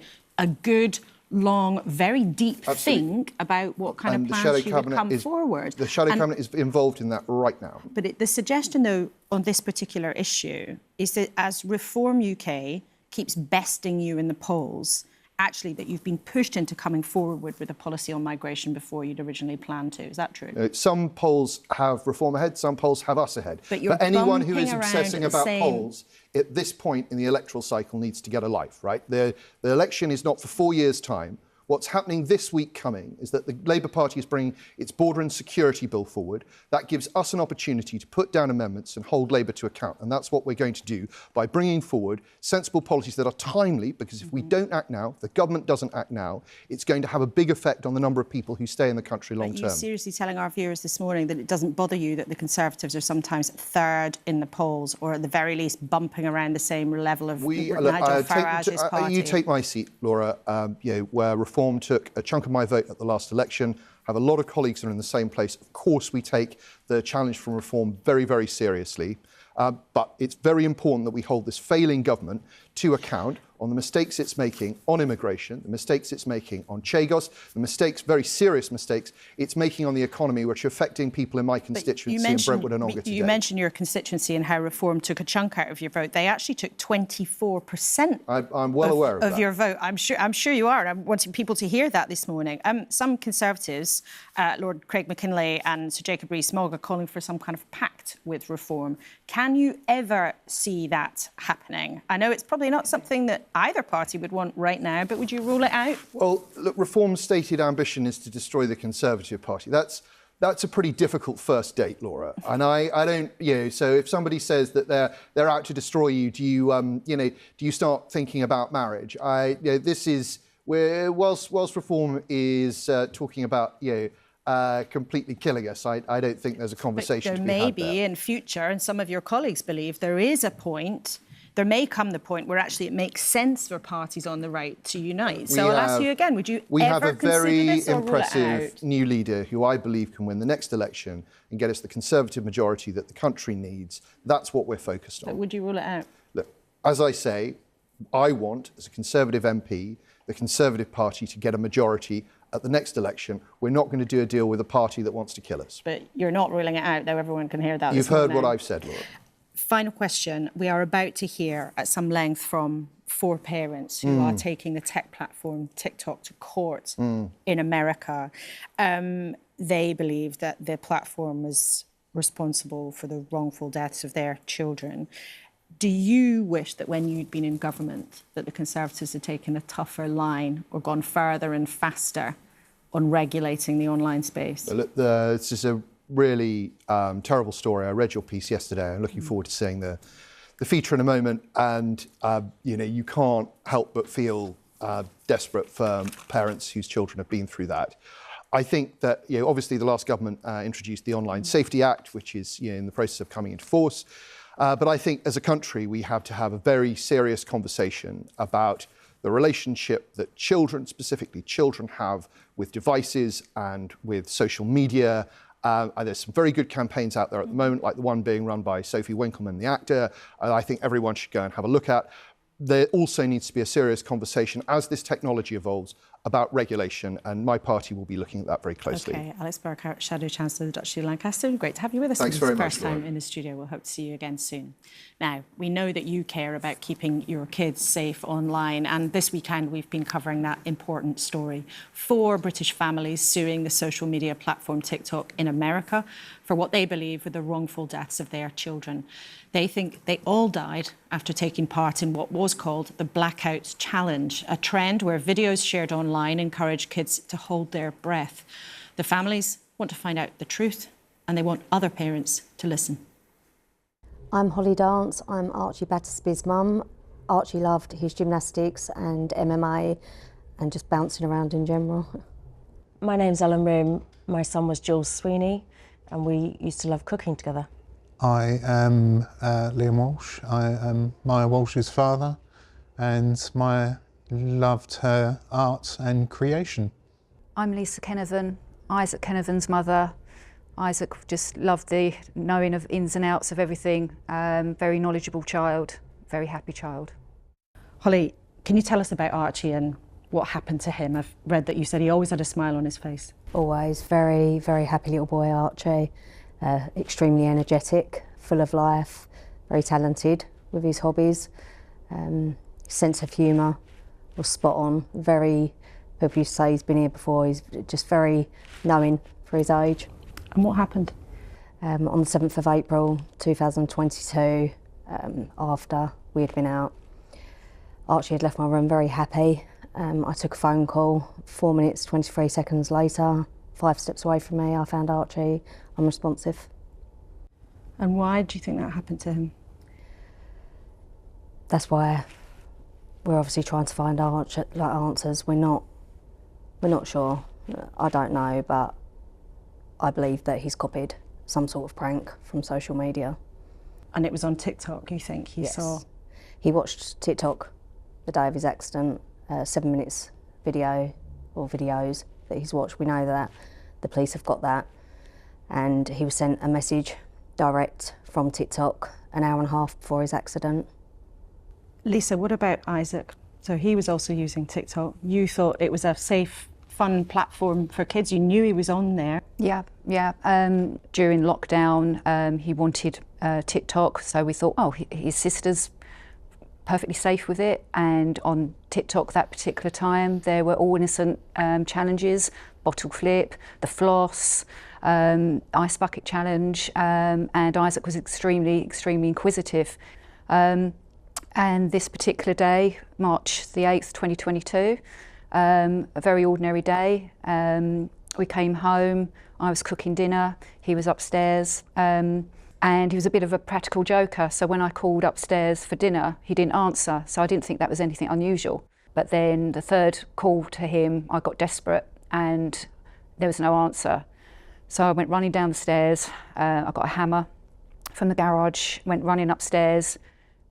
good, long, very deep think about what kind of plans she would come forward. The Shadow Cabinet is involved in that right now. But the suggestion, though, on this particular issue is that as Reform UK keeps besting you in the polls, actually that you've been pushed into coming forward with a policy on migration before you'd originally planned to. Is that true? Some polls have Reform ahead, some polls have us ahead. But anyone who is obsessing about polls at this point in the electoral cycle needs to get a life, right? The election is not for 4 years' time. What's happening this week coming is that the Labour Party is bringing its border and security bill forward. That gives us an opportunity to put down amendments and hold Labour to account. And that's what we're going to do by bringing forward sensible policies that are timely, because if we don't act now, the government doesn't act now, it's going to have a big effect on the number of people who stay in the country long term. Are you seriously telling our viewers this morning that it doesn't bother you that the Conservatives are sometimes third in the polls, or at the very least bumping around the same level of Nigel Farage's party? You take my seat, Laura, where Reform took a chunk of my vote at the last election. I have a lot of colleagues that are in the same place. Of course, we take the challenge from Reform very, very seriously. But it's very important that we hold this failing government to account on the mistakes it's making on immigration, the mistakes it's making on Chagos, the mistakes, very serious mistakes, it's making on the economy, which are affecting people in my constituency in Brentwood and Olga today. You mentioned your constituency and how Reform took a chunk out of your vote. They actually took 24% I'm well aware of your vote. I'm sure you are. I'm wanting people to hear that this morning. Some Conservatives, Lord Craig McKinlay and Sir Jacob Rees-Mogg, are calling for some kind of pact with Reform. Can you ever see that happening? I know it's probably not something that either party would want right now, but would you rule it out? Well, look, Reform's stated ambition is to destroy the Conservative Party. That's a pretty difficult first date, Laura. And I don't, so if somebody says that they're out to destroy you, do you start thinking about marriage? This is where, whilst Reform is talking about, completely killing us, I don't think there's a conversation to be had there. There may be in future, and some of your colleagues believe there is a point. There may come the point where actually it makes sense for parties on the right to unite. So I'll ask you again, would you ever consider this or rule it out? We have a very impressive new leader who I believe can win the next election and get us the Conservative majority that the country needs. That's what we're focused on. But would you rule it out? Look, as I say, I want, as a Conservative MP, the Conservative Party to get a majority at the next election. We're not going to do a deal with a party that wants to kill us. But you're not ruling it out, though everyone can hear that. You've heard what I've said, Laura. Final question. We are about to hear at some length from 4 parents who are taking the tech platform TikTok to court in America. They believe that the platform was responsible for the wrongful deaths of their children. Do you wish that when you'd been in government that the Conservatives had taken a tougher line or gone further and faster on regulating the online space? Look, this is a really terrible story. I read your piece yesterday. I'm looking forward to seeing the feature in a moment. And, you can't help but feel desperate for parents whose children have been through that. I think that, obviously the last government introduced the Online Safety Act, which is in the process of coming into force. But I think as a country, we have to have a very serious conversation about the relationship that children, specifically children, have with devices and with social media. There's some very good campaigns out there at the moment, like the one being run by Sophie Winkleman, the actor, I think everyone should go and have a look at. There also needs to be a serious conversation as this technology evolves about regulation, and my party will be looking at that very closely. Okay, Alex Burghart, Shadow Chancellor of the Duchy of Lancaster. Great to have you with us. Thanks very much, First time in the studio. We'll hope to see you again soon. Now, we know that you care about keeping your kids safe online, and this weekend we've been covering that important story. 4 British families suing the social media platform TikTok in America for what they believe were the wrongful deaths of their children. They think they all died after taking part in what was called the Blackout Challenge, a trend where videos shared online encourage kids to hold their breath. The families want to find out the truth, and they want other parents to listen. I'm Holly Dance. I'm Archie Battersby's mum. Archie loved his gymnastics and MMA and just bouncing around in general. My name's Ellen Room. My son was Jules Sweeney, and we used to love cooking together. I am Liam Walsh. I am Maya Walsh's father, and Maya loved her art and creation. I'm Lisa Kennevan, Isaac Kennevan's mother. Isaac just loved the knowing of ins and outs of everything. Very knowledgeable child, very happy child. Holly, can you tell us about Archie and what happened to him? I've read that you said he always had a smile on his face. Always very, very happy little boy, Archie. Extremely energetic, full of life, very talented with his hobbies. Sense of humour was spot on. Very, people used to say he's been here before. He's just very knowing for his age. And what happened? On the 7th of April 2022, after we had been out, Archie had left my room very happy. I took a phone call. 4 minutes, 23 seconds later, 5 steps away from me, I found Archie unresponsive. And why do you think that happened to him? That's why we're obviously trying to find answers. We're not sure. I don't know, but I believe that he's copied some sort of prank from social media. And it was on TikTok, you think he saw? He watched TikTok the day of his accident, 7 minutes video or videos that he's watched. We know that the police have got that. And he was sent a message direct from TikTok an hour and a half before his accident. Lisa, what about Isaac? So he was also using TikTok. You thought it was a safe, fun platform for kids. You knew he was on there. Yeah. During lockdown, he wanted TikTok, so we thought, oh, his sister's perfectly safe with it. And on TikTok that particular time, there were all innocent challenges: bottle flip, the floss, ice bucket challenge, and Isaac was extremely inquisitive. And this particular day, March the 8th, 2022, a very ordinary day. We came home, I was cooking dinner, he was upstairs, and he was a bit of a practical joker. So when I called upstairs for dinner, he didn't answer. So I didn't think that was anything unusual. But then the third call to him, I got desperate and there was no answer. So I went running down the stairs, I got a hammer from the garage, went running upstairs,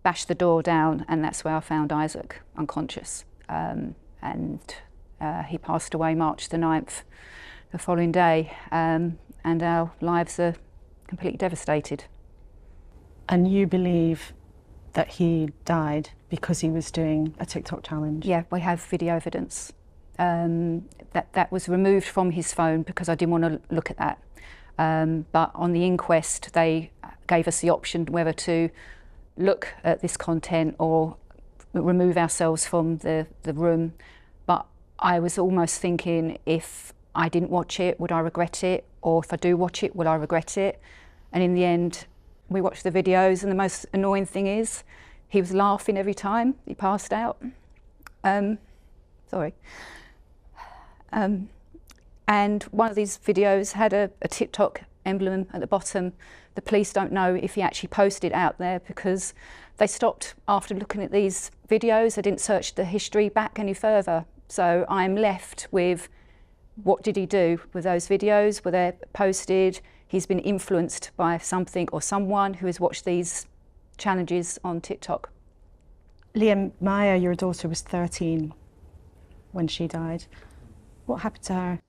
bashed the door down, and that's where I found Isaac unconscious. And he passed away March the 9th, the following day, and our lives are completely devastated. And you believe that he died because he was doing a TikTok challenge? Yeah, we have video evidence. That was removed from his phone because I didn't want to look at that. But on the inquest, they gave us the option whether to look at this content or remove ourselves from the room. But I was almost thinking, if I didn't watch it, would I regret it? Or if I do watch it, will I regret it? And in the end, we watched the videos, and the most annoying thing is he was laughing every time he passed out. Sorry. And one of these videos had a TikTok emblem at the bottom. The police don't know if he actually posted it out there because they stopped after looking at these videos. They didn't search the history back any further. So I'm left with What did he do with those videos? Were they posted? He's been influenced by something or someone who has watched these challenges on TikTok. Liam, Maya, your daughter, was 13 when she died. What happened to her?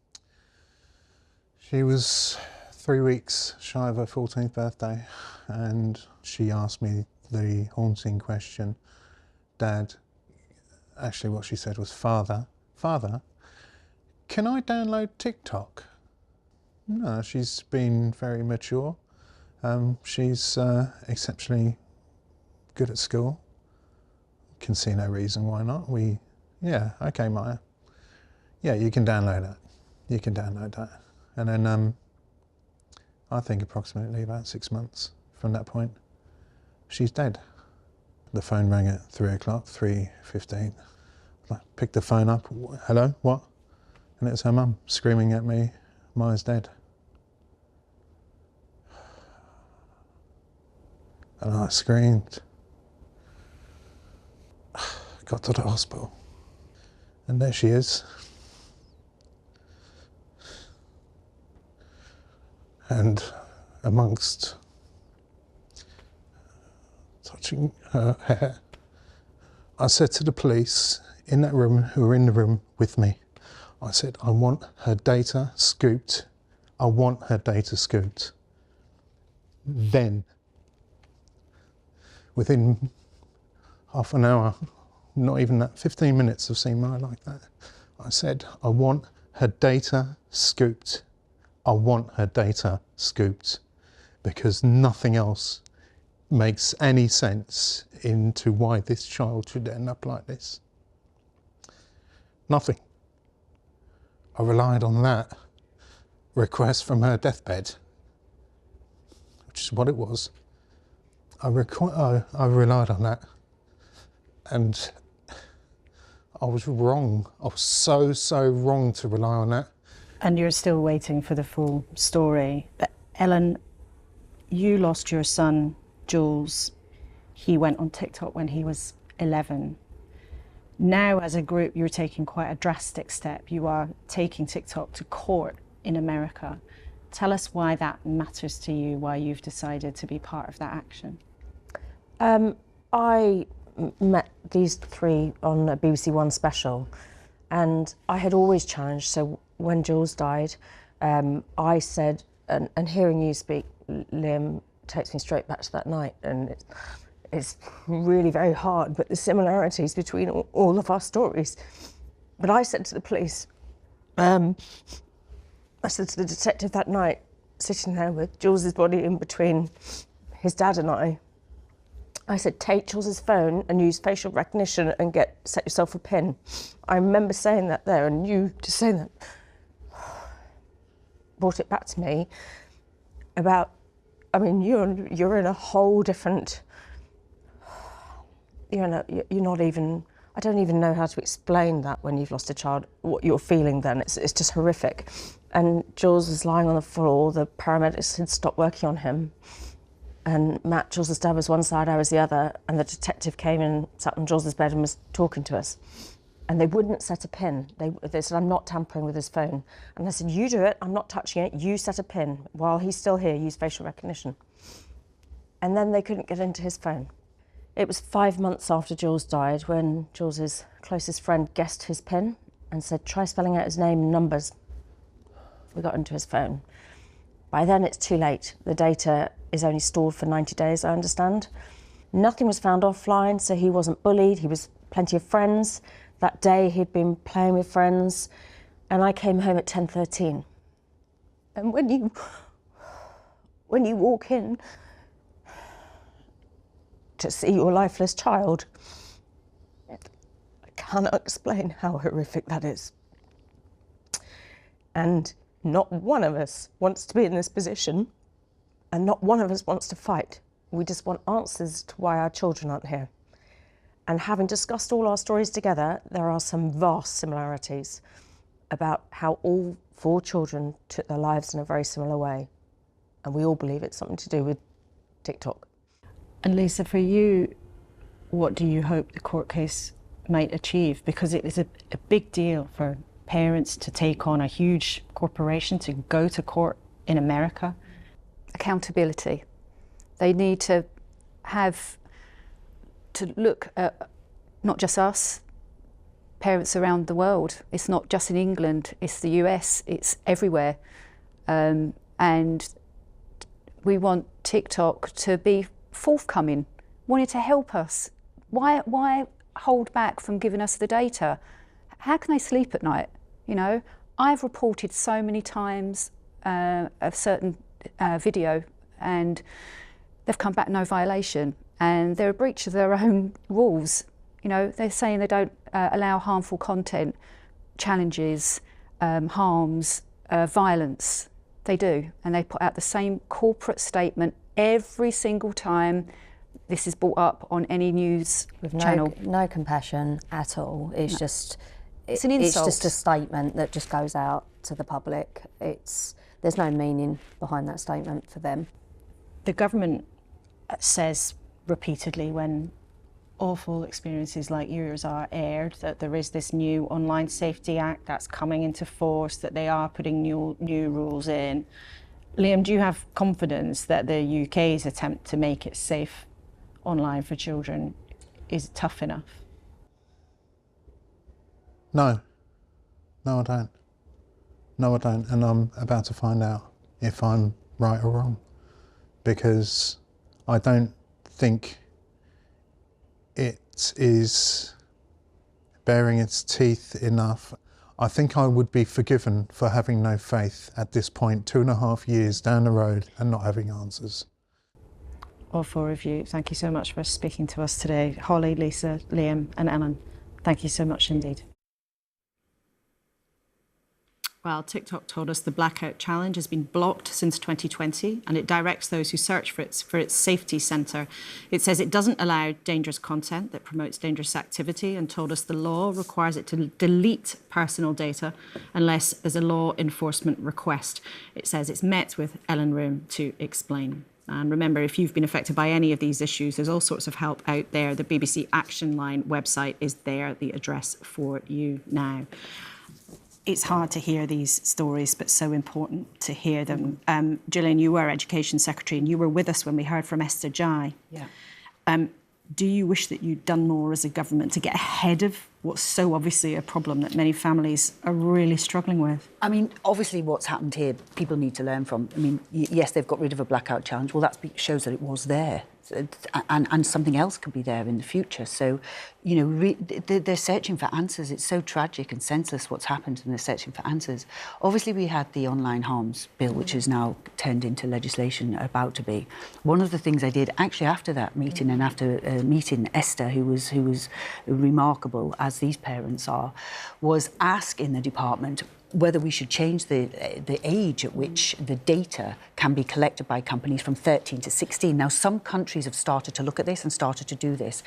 She was 3 weeks shy of her 14th birthday, and she asked me the haunting question. Dad, actually what she said was, Father, can I download TikTok? No, she's been very mature. She's exceptionally good at school. Can see no reason why not. Yeah, okay, Maya. Yeah, you can download that. You can download that. And then I think approximately about 6 months from that point, she's dead. The phone rang at 3 o'clock, 3:15. I picked the phone up. Hello, what? And it was her mum screaming at me, Maya's dead. And I screamed. Got to the hospital. And there she is. And amongst touching her hair, I said to the police in that room, who were in the room with me, I said, I want her data scooped. I want her data scooped. Then, within half an hour, not even that, 15 minutes of seeing Maya like that, I said, I want her data scooped. I want her data scooped, because nothing else makes any sense into why this child should end up like this. Nothing. I relied on that request from her deathbed, which is what it was. I relied on that, and I was wrong. I was so wrong to rely on that. And you're still waiting for the full story. But Ellen, you lost your son, Jules. He went on TikTok when he was 11. Now, as a group, you're taking quite a drastic step. You are taking TikTok to court in America. Tell us why that matters to you, why you've decided to be part of that action. I met these three on a BBC One special, and I had always challenged. So when Jules died, I said, and hearing you speak, Liam, takes me straight back to that night, and it's really very hard, but the similarities between all of our stories. But I said to the police, I said to the detective that night, sitting there with Jules's body in between his dad and I said, take Jules's phone and use facial recognition and set yourself a pin. I remember saying that there, and you just saying that brought it back to me about, I mean, you're in a whole different, you're not even, I don't even know how to explain that when you've lost a child, what you're feeling then. It's just horrific. And Jules was lying on the floor, the paramedics had stopped working on him, and Matt, Jules's dad, was one side, I was the other, and the detective came and sat on Jules's bed and was talking to us. And they wouldn't set a pin. They said, I'm not tampering with his phone. And I said, you do it, I'm not touching it, you set a pin. While he's still here, use facial recognition. And then they couldn't get into his phone. It was 5 months after Jules died when Jules's closest friend guessed his pin and said, try spelling out his name and numbers. We got into his phone. By then it's too late. The data is only stored for 90 days, I understand. Nothing was found offline, so he wasn't bullied, he was plenty of friends. That day he'd been playing with friends, and I came home at 10:13. And when you walk in to see your lifeless child, I cannot explain how horrific that is. And not one of us wants to be in this position, and not one of us wants to fight. We just want answers to why our children aren't here. And having discussed all our stories together, there are some vast similarities about how all 4 children took their lives in a very similar way. And we all believe it's something to do with TikTok. And Lisa, for you, what do you hope the court case might achieve? Because it is a big deal for parents to take on a huge corporation to go to court in America? Accountability. They need to look at not just us, parents around the world. It's not just in England, it's the US, it's everywhere. And we want TikTok to be forthcoming, wanting to help us. Why hold back from giving us the data? How can they sleep at night? You know, I've reported so many times a certain video, and they've come back no violation, and they're a breach of their own rules. You know, they're saying they don't allow harmful content, challenges, harms, violence. They do, and they put out the same corporate statement every single time this is brought up on any news channel. No compassion at all. It's just it's an insult. It's just a statement that just goes out to the public. There's no meaning behind that statement for them. The government says repeatedly when awful experiences like yours are aired that there is this new Online Safety Act that's coming into force, that they are putting new rules in. Liam, do you have confidence that the UK's attempt to make it safe online for children is tough enough? No. No, I don't. No, I don't. And I'm about to find out if I'm right or wrong, because I don't think it is baring its teeth enough. I think I would be forgiven for having no faith at this point, 2.5 years down the road and not having answers. All four of you, thank you so much for speaking to us today. Holly, Lisa, Liam and Ellen, thank you so much indeed. Well, TikTok told us the blackout challenge has been blocked since 2020, and it directs those who search for its safety centre. It says it doesn't allow dangerous content that promotes dangerous activity, and told us the law requires it to delete personal data unless there's a law enforcement request. It says it's met with Ellen Room to explain. And remember, if you've been affected by any of these issues, there's all sorts of help out there. The BBC Action Line website is there, the address for you now. It's hard to hear these stories, but so important to hear them. Gillian, you were Education Secretary and you were with us when we heard from Esther Jai. Yeah. Do you wish that you'd done more as a government to get ahead of what's so obviously a problem that many families are really struggling with? I mean, obviously what's happened here, people need to learn from. I mean, yes, they've got rid of a blackout challenge. Well, that shows that it was there. And something else could be there in the future. So, you know, they're searching for answers. It's so tragic and senseless what's happened, and they're searching for answers. Obviously, we had the online harms bill, which is now turned into legislation, about to be. One of the things I did actually after that meeting, and after meeting Esther, who was remarkable as these parents are, was ask in the department whether we should change the age at which the data can be collected by companies from 13 to 16. Now, some countries have started to look at this and started to do this.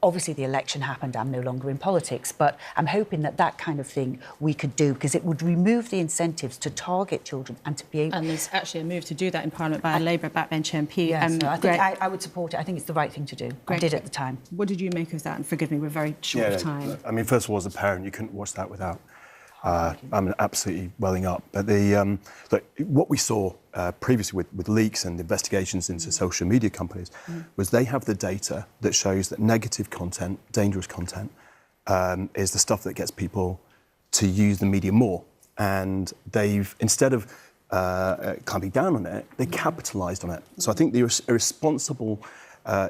Obviously, the election happened. I'm no longer in politics, but I'm hoping that that kind of thing we could do, because it would remove the incentives to target children and to be able... And there's actually a move to do that in Parliament by a Labour backbench MP. Yeah, so I think I would support it. I think it's the right thing to do. I did at the time. What did you make of that? And forgive me, we're very short of time. I mean, first of all, as a parent, you couldn't watch that without... I'm absolutely welling up. But what we saw previously with leaks and investigations into social media companies was they have the data that shows that negative content, dangerous content, is the stuff that gets people to use the media more. And they've, instead of clamping down on it, they capitalised on it. So I think the irresponsible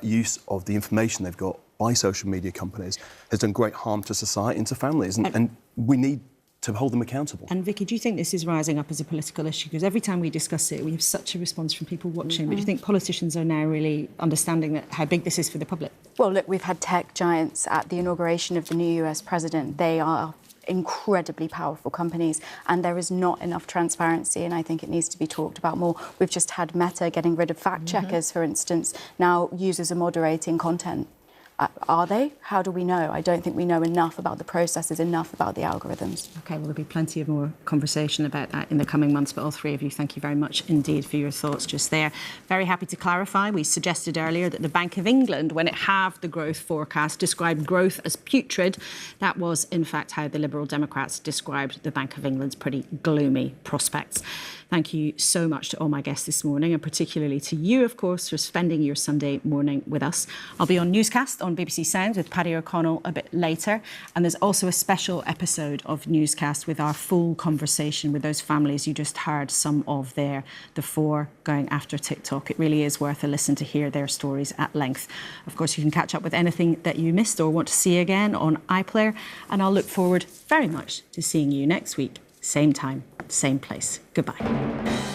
use of the information they've got by social media companies has done great harm to society and to families. And we need to hold them accountable. And Vicky, do you think this is rising up as a political issue? Because every time we discuss it, we have such a response from people watching. But do you think politicians are now really understanding that how big this is for the public? Well, look, we've had tech giants at the inauguration of the new US president. They are incredibly powerful companies, and there is not enough transparency, and I think it needs to be talked about more. We've just had Meta getting rid of fact checkers, for instance. Now users are moderating content. Are they? How do we know? I don't think we know enough about the processes, enough about the algorithms. OK, well, there'll be plenty of more conversation about that in the coming months, but all three of you, thank you very much indeed for your thoughts just there. Very happy to clarify, we suggested earlier that the Bank of England, when it halved the growth forecast, described growth as putrid. That was, in fact, how the Liberal Democrats described the Bank of England's pretty gloomy prospects. Thank you so much to all my guests this morning, and particularly to you, of course, for spending your Sunday morning with us. I'll be on Newscast on BBC Sounds with Paddy O'Connell a bit later, and there's also a special episode of Newscast with our full conversation with those families you just heard some of there, the 4 going after TikTok. It really is worth a listen to hear their stories at length. Of course, you can catch up with anything that you missed or want to see again on iPlayer, and I'll look forward very much to seeing you next week. Same time, same place. Goodbye.